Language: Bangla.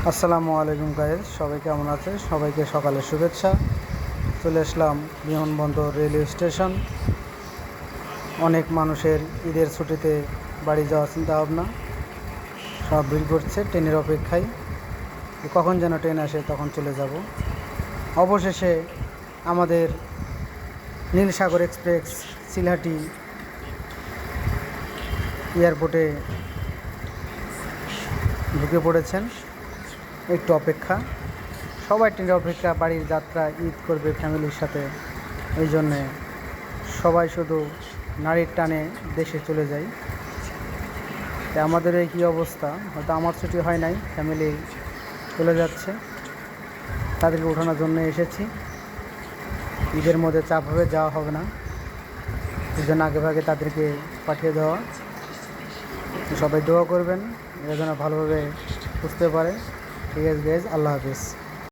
আসসালামু আলাইকুম গাইজ, সবাই কেমন আছে? সবাইকে সকালের শুভেচ্ছা। চলে আসলাম বিমানবন্দর রেলওয়ে স্টেশন। অনেক মানুষের ঈদের ছুটিতে বাড়ি যাওয়ার চিন্তা ভাবনা, সব ভিড় করছে ট্রেনের অপেক্ষায়। কখন যেন ট্রেন আসে তখন চলে যাব। অবশেষে আমাদের নীলসাগর এক্সপ্রেস সিলহাটি এয়ারপোর্টে ঢুকে পড়েছেন। একটু অপেক্ষা, সবাই ট্রেনের অপেক্ষা, বাড়ির যাত্রা, ঈদ করবে ফ্যামিলির সাথে। এই জন্যে সবাই শুধু নারীর টানে দেশে চলে যায়। তাই আমাদের এই কী অবস্থা, হয়তো আমার ছুটি হয় নাই, ফ্যামিলি চলে যাচ্ছে, তাদেরকে ওঠানোর জন্য এসেছি। ঈদের মধ্যে চাপ হবে, যাওয়া হবে না, এই জন্য আগেভাগে তাদেরকে পাঠিয়ে দেওয়া। সবাই দোয়া করবেন, এরা যেন ভালোভাবে বুঝতে পারে। ঠিক আছে গাইজ, আল্লাহ হাফিজ।